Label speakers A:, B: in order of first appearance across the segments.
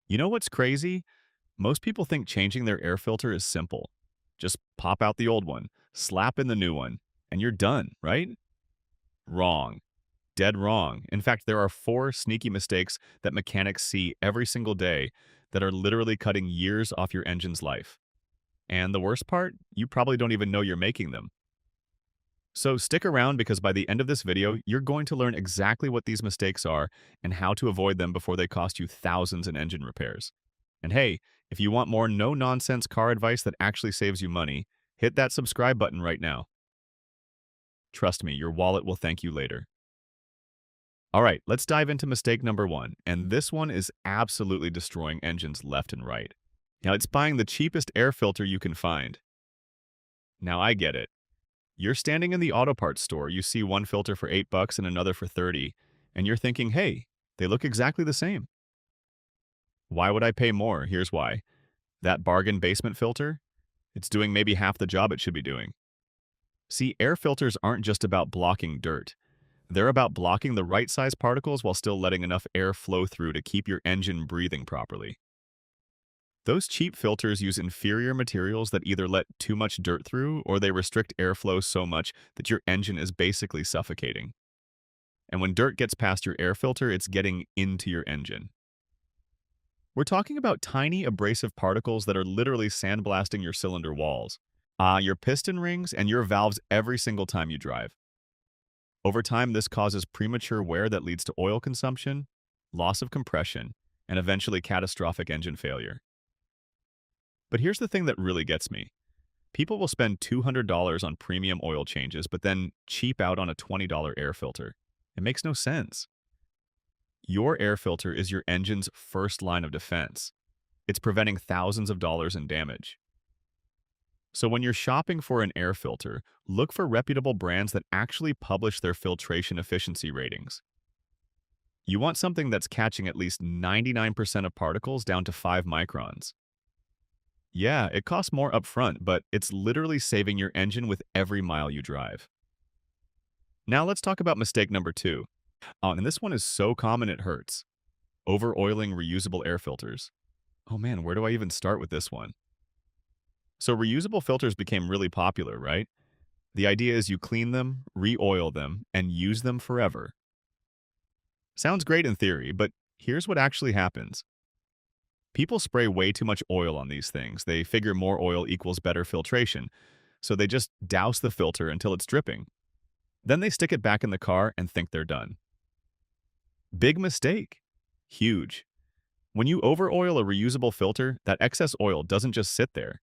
A: You know what's crazy? Most people think changing their air filter is simple. Just pop out the old one, slap in the new one, and you're done, right? Wrong. Dead wrong. In fact, there are four sneaky mistakes that mechanics see every single day that are literally cutting years off your engine's life. And the worst part, you probably don't even know you're making them. So stick around because by the end of this video, you're going to learn exactly what these mistakes are and how to avoid them before they cost you thousands in engine repairs. And hey, if you want more no-nonsense car advice that actually saves you money, hit that subscribe button right now. Trust me, your wallet will thank you later. All right, let's dive into mistake number one, and this one is absolutely destroying engines left and right. Now, it's buying the cheapest air filter you can find. Now, I get it. You're standing in the auto parts store, you see one filter for $8 and another for 30, and you're thinking, hey, they look exactly the same. Why would I pay more? Here's why. That bargain basement filter, it's doing maybe half the job it should be doing. See, air filters aren't just about blocking dirt. They're about blocking the right size particles while still letting enough air flow through to keep your engine breathing properly. Those cheap filters use inferior materials that either let too much dirt through or they restrict airflow so much that your engine is basically suffocating. And when dirt gets past your air filter, it's getting into your engine. We're talking about tiny abrasive particles that are literally sandblasting your cylinder walls, your piston rings, and your valves every single time you drive. Over time, this causes premature wear that leads to oil consumption, loss of compression, and eventually catastrophic engine failure. But here's the thing that really gets me. People will spend $200 on premium oil changes, but then cheap out on a $20 air filter. It makes no sense. Your air filter is your engine's first line of defense. It's preventing thousands of dollars in damage. So when you're shopping for an air filter, look for reputable brands that actually publish their filtration efficiency ratings. You want something that's catching at least 99% of particles down to 5 microns. Yeah, it costs more upfront, but it's literally saving your engine with every mile you drive. Now let's talk about mistake number two. And this one is so common it hurts. Over-oiling reusable air filters. Oh man, where do I even start with this one? So reusable filters became really popular, right? The idea is you clean them, re-oil them, and use them forever. Sounds great in theory, but here's what actually happens. People spray way too much oil on these things. They figure more oil equals better filtration, so they just douse the filter until it's dripping. Then they stick it back in the car and think they're done. Big mistake. Huge. When you over-oil a reusable filter, that excess oil doesn't just sit there.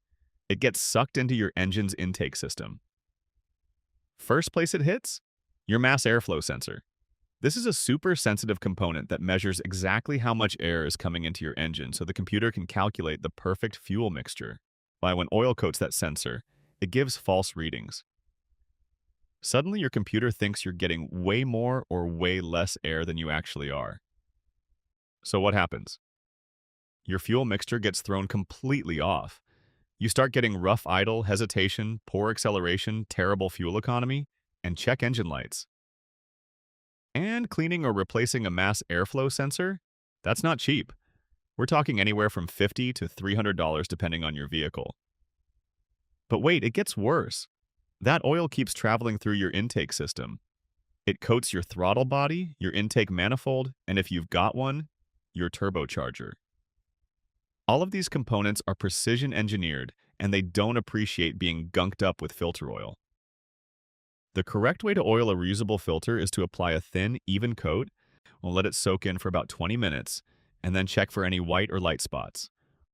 A: It gets sucked into your engine's intake system. First place it hits? Your mass airflow sensor. This is a super sensitive component that measures exactly how much air is coming into your engine so the computer can calculate the perfect fuel mixture. When oil coats that sensor, it gives false readings. Suddenly, your computer thinks you're getting way more or way less air than you actually are. So what happens? Your fuel mixture gets thrown completely off. You start getting rough idle, hesitation, poor acceleration, terrible fuel economy, and check engine lights. And cleaning or replacing a mass airflow sensor? That's not cheap. We're talking anywhere from $50 to $300 depending on your vehicle. But wait, it gets worse. That oil keeps traveling through your intake system. It coats your throttle body, your intake manifold, and if you've got one, your turbocharger. All of these components are precision engineered, and they don't appreciate being gunked up with filter oil. The correct way to oil a reusable filter is to apply a thin, even coat, let it soak in for about 20 minutes, and then check for any white or light spots.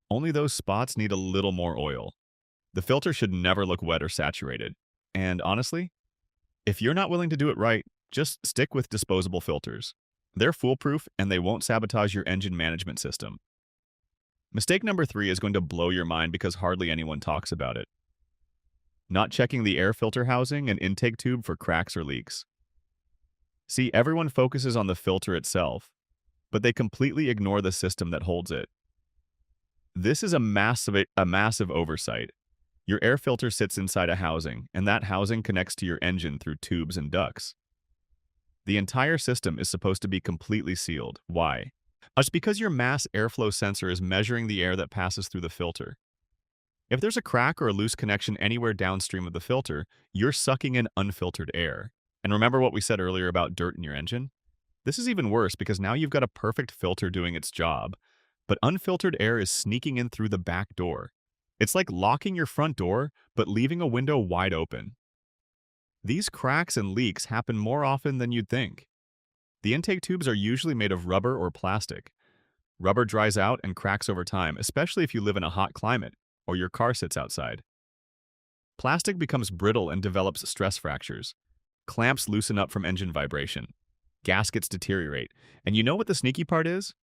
A: Only those spots need a little more oil. The filter should never look wet or saturated. And honestly, if you're not willing to do it right, just stick with disposable filters. They're foolproof and they won't sabotage your engine management system. Mistake number 3 is going to blow your mind because hardly anyone talks about it. Not checking the air filter housing and intake tube for cracks or leaks. See, everyone focuses on the filter itself, but they completely ignore the system that holds it. This is a massive oversight. Your air filter sits inside a housing, and that housing connects to your engine through tubes and ducts. The entire system is supposed to be completely sealed. Why? It's because your mass airflow sensor is measuring the air that passes through the filter. If there's a crack or a loose connection anywhere downstream of the filter, you're sucking in unfiltered air. And remember what we said earlier about dirt in your engine? This is even worse because now you've got a perfect filter doing its job, but unfiltered air is sneaking in through the back door. It's like locking your front door, but leaving a window wide open. These cracks and leaks happen more often than you'd think. The intake tubes are usually made of rubber or plastic. Rubber dries out and cracks over time, especially if you live in a hot climate or your car sits outside. Plastic becomes brittle and develops stress fractures. Clamps loosen up from engine vibration. Gaskets deteriorate. And you know what the sneaky part is?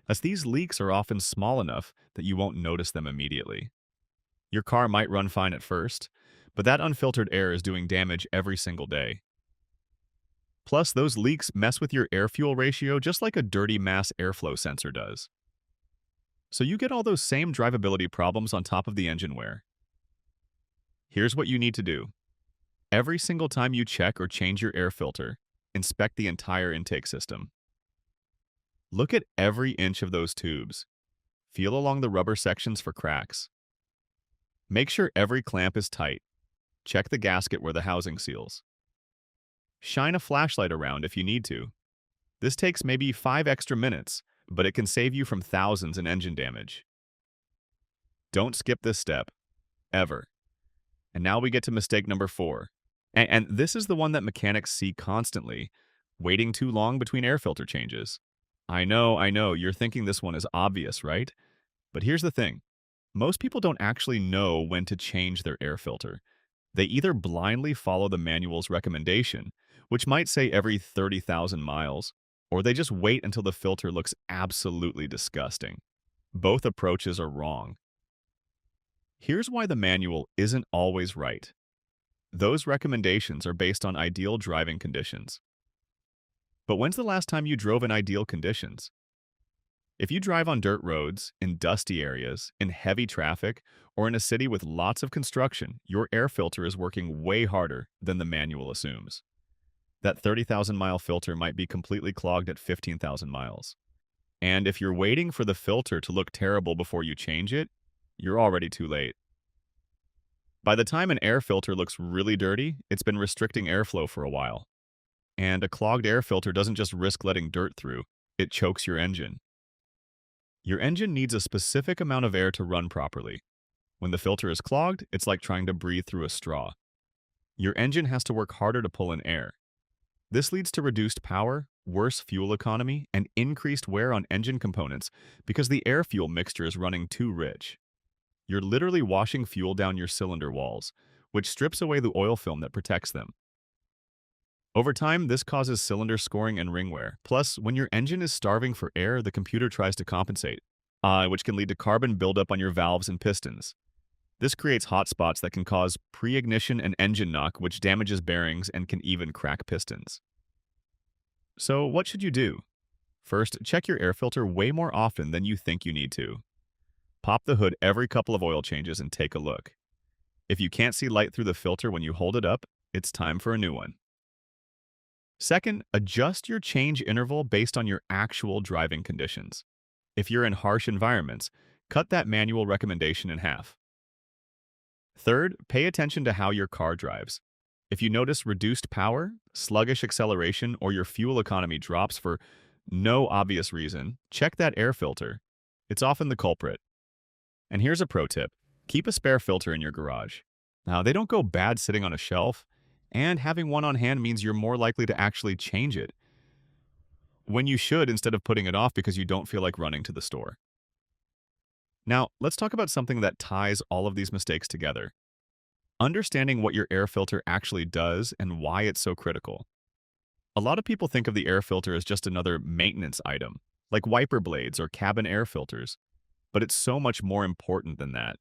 A: As these leaks are often small enough that you won't notice them immediately. Your car might run fine at first, but that unfiltered air is doing damage every single day. Plus, those leaks mess with your air-fuel ratio just like a dirty mass airflow sensor does. So you get all those same drivability problems on top of the engine wear. Here's what you need to do. Every single time you check or change your air filter, inspect the entire intake system. Look at every inch of those tubes. Feel along the rubber sections for cracks. Make sure every clamp is tight. Check the gasket where the housing seals. Shine a flashlight around if you need to. This takes maybe 5 extra minutes, but it can save you from thousands in engine damage. Don't skip this step. Ever. And now we get to mistake number 4. And this is the one that mechanics see constantly, waiting too long between air filter changes. I know, you're thinking this one is obvious, right? But here's the thing. Most people don't actually know when to change their air filter. They either blindly follow the manual's recommendation, which might say every 30,000 miles, or they just wait until the filter looks absolutely disgusting. Both approaches are wrong. Here's why the manual isn't always right. Those recommendations are based on ideal driving conditions. But when's the last time you drove in ideal conditions? If you drive on dirt roads, in dusty areas, in heavy traffic, or in a city with lots of construction, your air filter is working way harder than the manual assumes. That 30,000-mile filter might be completely clogged at 15,000 miles. And if you're waiting for the filter to look terrible before you change it, you're already too late. By the time an air filter looks really dirty, it's been restricting airflow for a while. And a clogged air filter doesn't just risk letting dirt through, it chokes your engine. Your engine needs a specific amount of air to run properly. When the filter is clogged, it's like trying to breathe through a straw. Your engine has to work harder to pull in air. This leads to reduced power, worse fuel economy, and increased wear on engine components because the air-fuel mixture is running too rich. You're literally washing fuel down your cylinder walls, which strips away the oil film that protects them. Over time, this causes cylinder scoring and ring wear. Plus, when your engine is starving for air, the computer tries to compensate, which can lead to carbon buildup on your valves and pistons. This creates hot spots that can cause pre-ignition and engine knock, which damages bearings and can even crack pistons. So, what should you do? First, check your air filter way more often than you think you need to. Pop the hood every couple of oil changes and take a look. If you can't see light through the filter when you hold it up, it's time for a new one. Second, adjust your change interval based on your actual driving conditions. If you're in harsh environments, cut that manual recommendation in half. Third, pay attention to how your car drives. If you notice reduced power, sluggish acceleration, or your fuel economy drops for no obvious reason, check that air filter. It's often the culprit. And here's a pro tip. Keep a spare filter in your garage. Now, they don't go bad sitting on a shelf, and having one on hand means you're more likely to actually change it when you should instead of putting it off because you don't feel like running to the store. Now, let's talk about something that ties all of these mistakes together. Understanding what your air filter actually does and why it's so critical. A lot of people think of the air filter as just another maintenance item, like wiper blades or cabin air filters, but it's so much more important than that.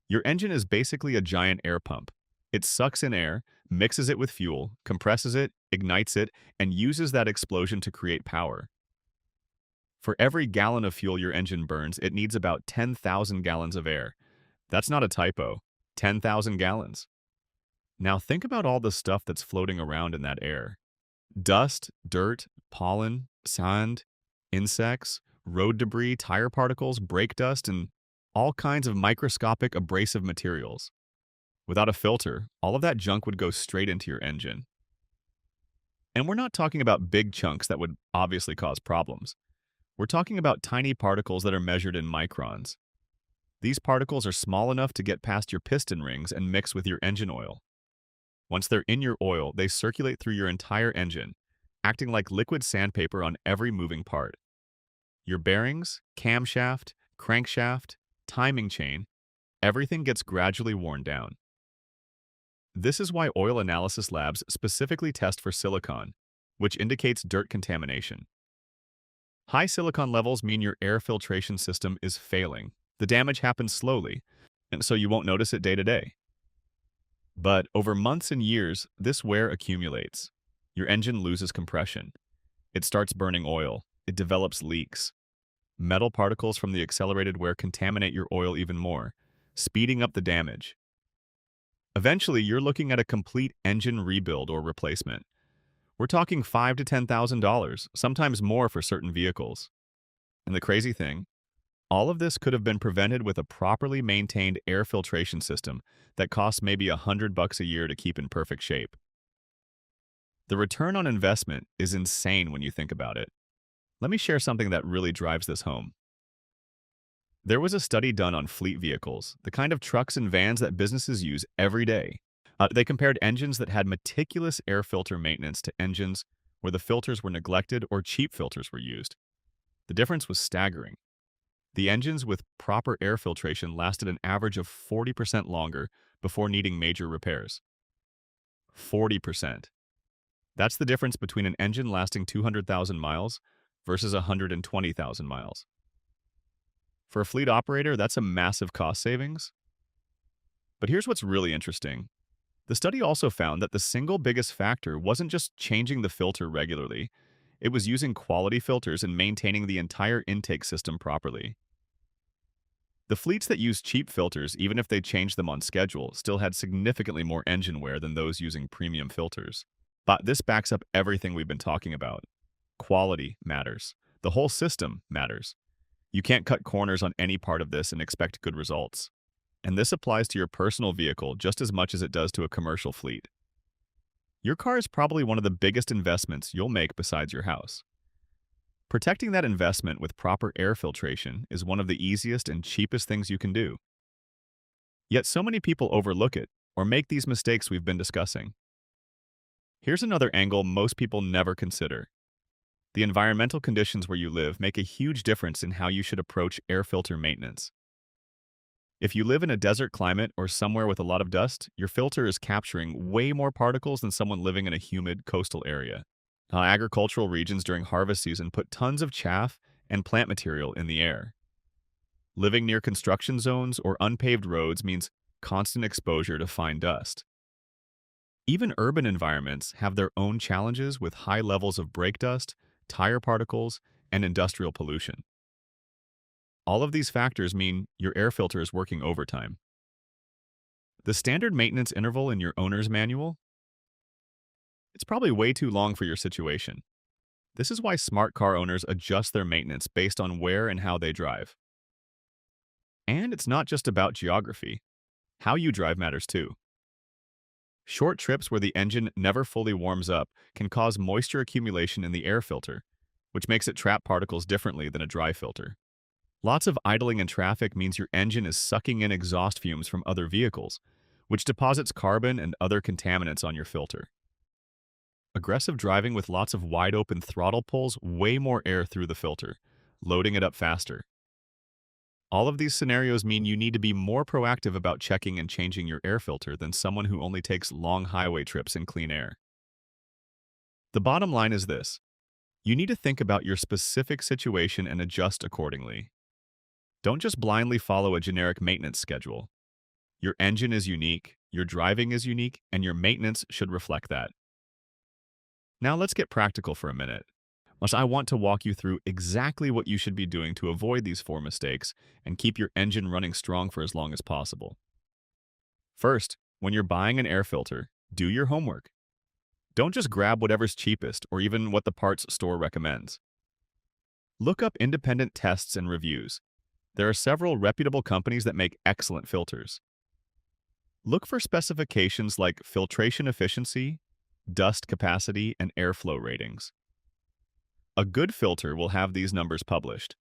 A: Your engine is basically a giant air pump. It sucks in air, mixes it with fuel, compresses it, ignites it, and uses that explosion to create power. For every gallon of fuel your engine burns, it needs about 10,000 gallons of air. That's not a typo. 10,000 gallons. Now think about all the stuff that's floating around in that air. Dust, dirt, pollen, sand, insects, road debris, tire particles, brake dust, and all kinds of microscopic abrasive materials. Without a filter, all of that junk would go straight into your engine. And we're not talking about big chunks that would obviously cause problems. We're talking about tiny particles that are measured in microns. These particles are small enough to get past your piston rings and mix with your engine oil. Once they're in your oil, they circulate through your entire engine, acting like liquid sandpaper on every moving part. Your bearings, camshaft, crankshaft, timing chain, everything gets gradually worn down. This is why oil analysis labs specifically test for silicon, which indicates dirt contamination. High silicon levels mean your air filtration system is failing. The damage happens slowly, and so you won't notice it day to day. But over months and years, this wear accumulates. Your engine loses compression. It starts burning oil. It develops leaks. Metal particles from the accelerated wear contaminate your oil even more, speeding up the damage. Eventually, you're looking at a complete engine rebuild or replacement. We're talking $5,000 to $10,000, sometimes more for certain vehicles. And the crazy thing, all of this could have been prevented with a properly maintained air filtration system that costs maybe $100 a year to keep in perfect shape. The return on investment is insane when you think about it. Let me share something that really drives this home. There was a study done on fleet vehicles, the kind of trucks and vans that businesses use every day. They compared engines that had meticulous air filter maintenance to engines where the filters were neglected or cheap filters were used. The difference was staggering. The engines with proper air filtration lasted an average of 40% longer before needing major repairs. 40%. That's the difference between an engine lasting 200,000 miles versus 120,000 miles. For a fleet operator, that's a massive cost savings. But here's what's really interesting. The study also found that the single biggest factor wasn't just changing the filter regularly, it was using quality filters and maintaining the entire intake system properly. The fleets that used cheap filters, even if they changed them on schedule, still had significantly more engine wear than those using premium filters. But this backs up everything we've been talking about. Quality matters. The whole system matters. You can't cut corners on any part of this and expect good results. And this applies to your personal vehicle just as much as it does to a commercial fleet. Your car is probably one of the biggest investments you'll make besides your house. Protecting that investment with proper air filtration is one of the easiest and cheapest things you can do. Yet so many people overlook it or make these mistakes we've been discussing. Here's another angle most people never consider. The environmental conditions where you live make a huge difference in how you should approach air filter maintenance. If you live in a desert climate or somewhere with a lot of dust, your filter is capturing way more particles than someone living in a humid coastal area. Agricultural regions during harvest season put tons of chaff and plant material in the air. Living near construction zones or unpaved roads means constant exposure to fine dust. Even urban environments have their own challenges with high levels of brake dust, tire particles, and industrial pollution. All of these factors mean your air filter is working overtime. The standard maintenance interval in your owner's manual? It's probably way too long for your situation. This is why smart car owners adjust their maintenance based on where and how they drive. And it's not just about geography. How you drive matters too. Short trips where the engine never fully warms up can cause moisture accumulation in the air filter, which makes it trap particles differently than a dry filter. Lots of idling in traffic means your engine is sucking in exhaust fumes from other vehicles, which deposits carbon and other contaminants on your filter. Aggressive driving with lots of wide-open throttle pulls way more air through the filter, loading it up faster. All of these scenarios mean you need to be more proactive about checking and changing your air filter than someone who only takes long highway trips in clean air. The bottom line is this: you need to think about your specific situation and adjust accordingly. Don't just blindly follow a generic maintenance schedule. Your engine is unique, your driving is unique, and your maintenance should reflect that. Now let's get practical for a minute. I want to walk you through exactly what you should be doing to avoid these 4 mistakes and keep your engine running strong for as long as possible. First, when you're buying an air filter, do your homework. Don't just grab whatever's cheapest or even what the parts store recommends. Look up independent tests and reviews. There are several reputable companies that make excellent filters. Look for specifications like filtration efficiency, dust capacity, and airflow ratings. A good filter will have these numbers published.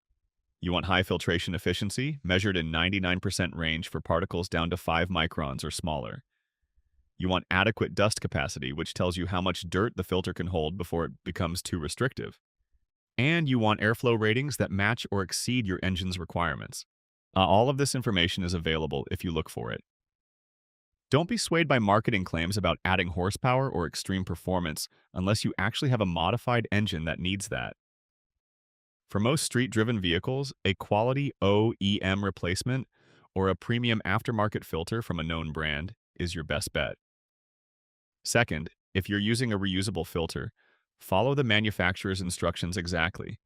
A: You want high filtration efficiency, measured in 99% range for particles down to 5 microns or smaller. You want adequate dust capacity, which tells you how much dirt the filter can hold before it becomes too restrictive. And you want airflow ratings that match or exceed your engine's requirements. All of this information is available if you look for it. Don't be swayed by marketing claims about adding horsepower or extreme performance unless you actually have a modified engine that needs that. For most street-driven vehicles, a quality OEM replacement or a premium aftermarket filter from a known brand is your best bet. Second, if you're using a reusable filter, follow the manufacturer's instructions exactly.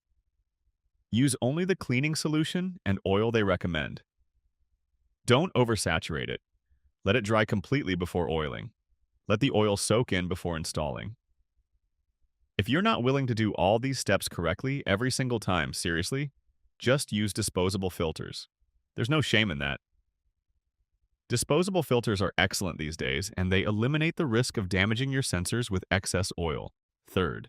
A: Use only the cleaning solution and oil they recommend. Don't oversaturate it. Let it dry completely before oiling. Let the oil soak in before installing. If you're not willing to do all these steps correctly every single time, seriously, just use disposable filters. There's no shame in that. Disposable filters are excellent these days, and they eliminate the risk of damaging your sensors with excess oil. Third,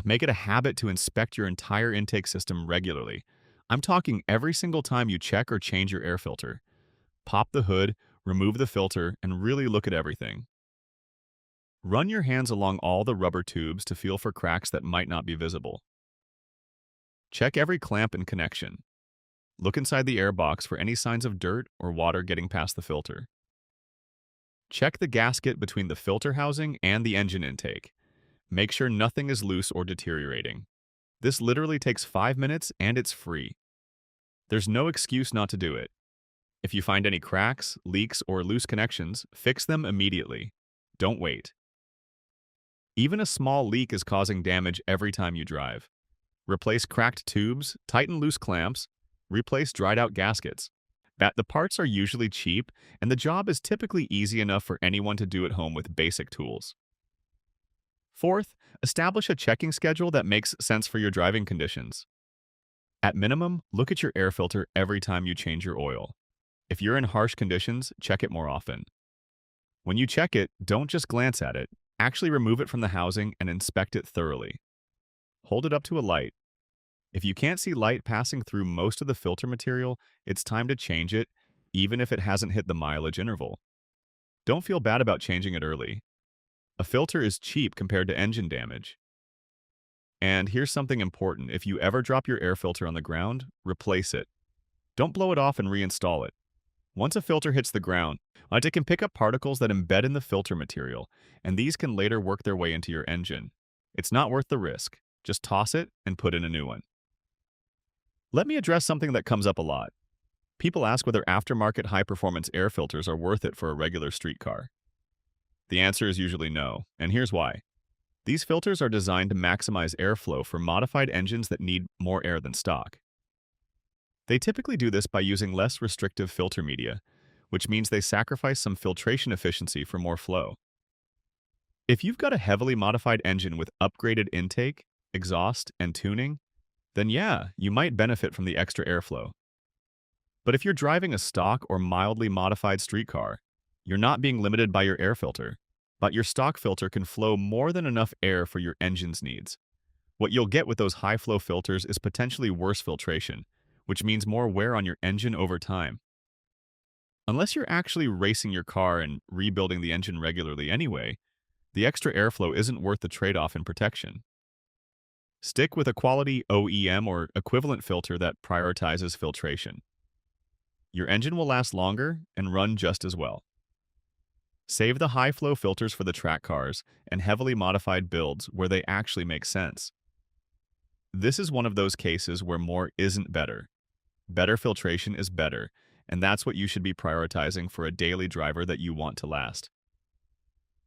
A: make it a habit to inspect your entire intake system regularly. I'm talking every single time you check or change your air filter. Pop the hood, remove the filter, and really look at everything. Run your hands along all the rubber tubes to feel for cracks that might not be visible. Check every clamp and connection. Look inside the air box for any signs of dirt or water getting past the filter. Check the gasket between the filter housing and the engine intake. Make sure nothing is loose or deteriorating. This literally takes 5 minutes and it's free. There's no excuse not to do it. If you find any cracks, leaks, or loose connections, fix them immediately. Don't wait. Even a small leak is causing damage every time you drive. Replace cracked tubes, tighten loose clamps, replace dried-out gaskets. The parts are usually cheap, and the job is typically easy enough for anyone to do at home with basic tools. Fourth, establish a checking schedule that makes sense for your driving conditions. At minimum, look at your air filter every time you change your oil. If you're in harsh conditions, check it more often. When you check it, don't just glance at it. Actually remove it from the housing and inspect it thoroughly. Hold it up to a light. If you can't see light passing through most of the filter material, it's time to change it, even if it hasn't hit the mileage interval. Don't feel bad about changing it early. A filter is cheap compared to engine damage. And here's something important. If you ever drop your air filter on the ground, replace it. Don't blow it off and reinstall it. Once a filter hits the ground, it can pick up particles that embed in the filter material, and these can later work their way into your engine. It's not worth the risk. Just toss it and put in a new one. Let me address something that comes up a lot. People ask whether aftermarket high-performance air filters are worth it for a regular street car. The answer is usually no, and here's why. These filters are designed to maximize airflow for modified engines that need more air than stock. They typically do this by using less restrictive filter media, which means they sacrifice some filtration efficiency for more flow. If you've got a heavily modified engine with upgraded intake, exhaust, and tuning, then yeah, you might benefit from the extra airflow. But if you're driving a stock or mildly modified street car, you're not being limited by your air filter, but your stock filter can flow more than enough air for your engine's needs. What you'll get with those high-flow filters is potentially worse filtration, which means more wear on your engine over time. Unless you're actually racing your car and rebuilding the engine regularly anyway, the extra airflow isn't worth the trade-off in protection. Stick with a quality OEM or equivalent filter that prioritizes filtration. Your engine will last longer and run just as well. Save the high-flow filters for the track cars and heavily modified builds where they actually make sense. This is one of those cases where more isn't better. Better filtration is better, and that's what you should be prioritizing for a daily driver that you want to last.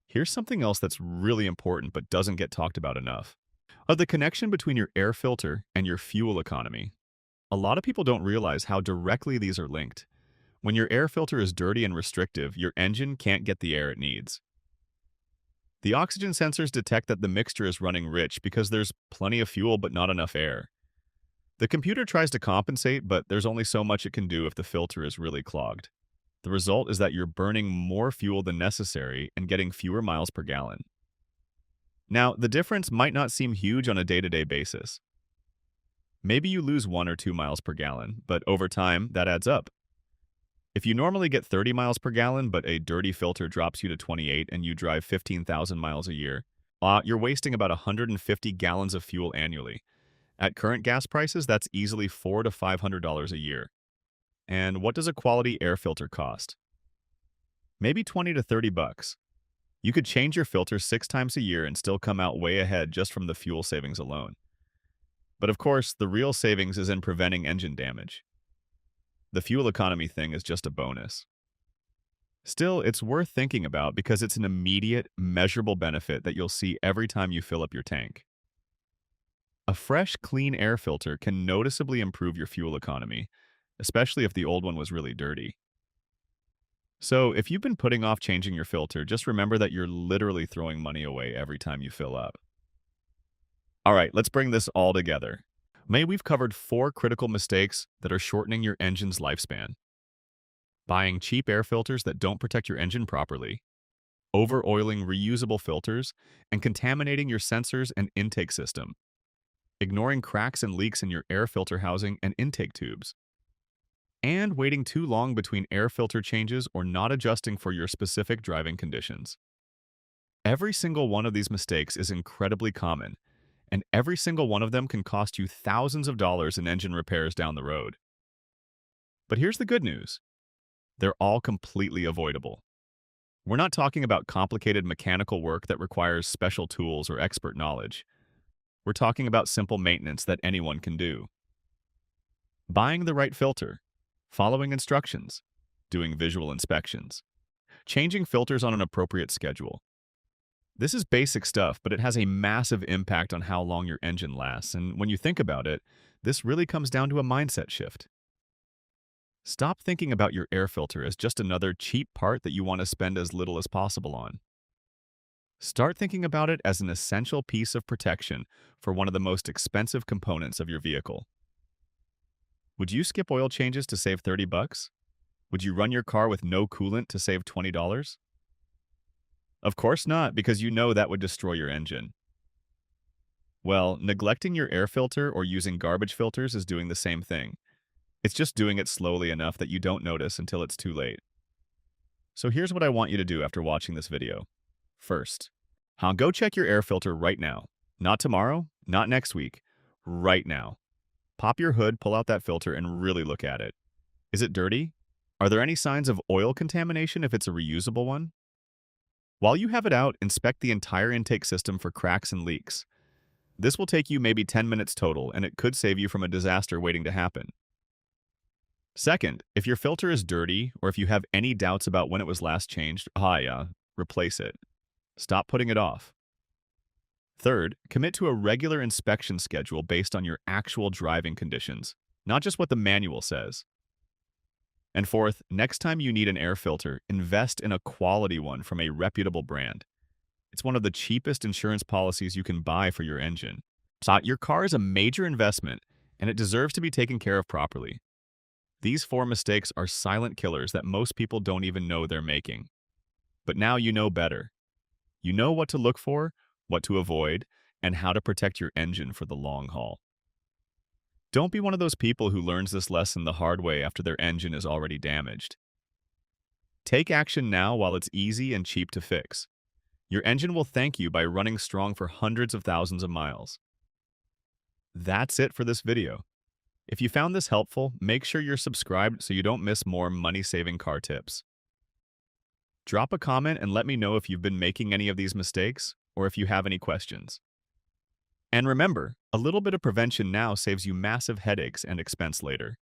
A: Here's something else that's really important but doesn't get talked about enough. The connection between your air filter and your fuel economy. A lot of people don't realize how directly these are linked. When your air filter is dirty and restrictive, your engine can't get the air it needs. The oxygen sensors detect that the mixture is running rich because there's plenty of fuel but not enough air. The computer tries to compensate, but there's only so much it can do if the filter is really clogged. The result is that you're burning more fuel than necessary and getting fewer miles per gallon. Now, the difference might not seem huge on a day-to-day basis. Maybe you lose 1 or 2 miles per gallon, but over time, that adds up. If you normally get 30 miles per gallon, but a dirty filter drops you to 28 and you drive 15,000 miles a year, you're wasting about 150 gallons of fuel annually. At current gas prices, that's easily $400 to $500 a year. And what does a quality air filter cost? Maybe 20 to 30 bucks. You could change your filter 6 times a year and still come out way ahead just from the fuel savings alone. But of course, the real savings is in preventing engine damage. The fuel economy thing is just a bonus. Still, it's worth thinking about because it's an immediate, measurable benefit that you'll see every time you fill up your tank. A fresh, clean air filter can noticeably improve your fuel economy, especially if the old one was really dirty. So, if you've been putting off changing your filter, just remember that you're literally throwing money away every time you fill up. All right, let's bring this all together. We've covered 4 critical mistakes that are shortening your engine's lifespan. Buying cheap air filters that don't protect your engine properly, over-oiling reusable filters, and contaminating your sensors and intake system, ignoring cracks and leaks in your air filter housing and intake tubes, and waiting too long between air filter changes or not adjusting for your specific driving conditions. Every single one of these mistakes is incredibly common, and every single one of them can cost you thousands of dollars in engine repairs down the road. But here's the good news. They're all completely avoidable. We're not talking about complicated mechanical work that requires special tools or expert knowledge. We're talking about simple maintenance that anyone can do. Buying the right filter, following instructions, doing visual inspections, changing filters on an appropriate schedule. This is basic stuff, but it has a massive impact on how long your engine lasts, and when you think about it, this really comes down to a mindset shift. Stop thinking about your air filter as just another cheap part that you want to spend as little as possible on. Start thinking about it as an essential piece of protection for one of the most expensive components of your vehicle. Would you skip oil changes to save 30 bucks? Would you run your car with no coolant to save $20? Of course not, because you know that would destroy your engine. Well, neglecting your air filter or using garbage filters is doing the same thing. It's just doing it slowly enough that you don't notice until it's too late. So here's what I want you to do after watching this video. First, go check your air filter right now. Not tomorrow, not next week, right now. Pop your hood, pull out that filter, and really look at it. Is it dirty? Are there any signs of oil contamination if it's a reusable one? While you have it out, inspect the entire intake system for cracks and leaks. This will take you maybe 10 minutes total, and it could save you from a disaster waiting to happen. Second, if your filter is dirty, or if you have any doubts about when it was last changed, replace it. Stop putting it off. Third, commit to a regular inspection schedule based on your actual driving conditions, not just what the manual says. And fourth, next time you need an air filter, invest in a quality one from a reputable brand. It's one of the cheapest insurance policies you can buy for your engine. So your car is a major investment, and it deserves to be taken care of properly. These 4 mistakes are silent killers that most people don't even know they're making. But now you know better. You know what to look for, what to avoid, and how to protect your engine for the long haul. Don't be one of those people who learns this lesson the hard way after their engine is already damaged. Take action now while it's easy and cheap to fix. Your engine will thank you by running strong for hundreds of thousands of miles. That's it for this video. If you found this helpful, make sure you're subscribed so you don't miss more money-saving car tips. Drop a comment and let me know if you've been making any of these mistakes or if you have any questions. And remember, a little bit of prevention now saves you massive headaches and expense later.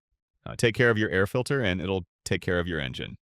A: Take care of your air filter and it'll take care of your engine.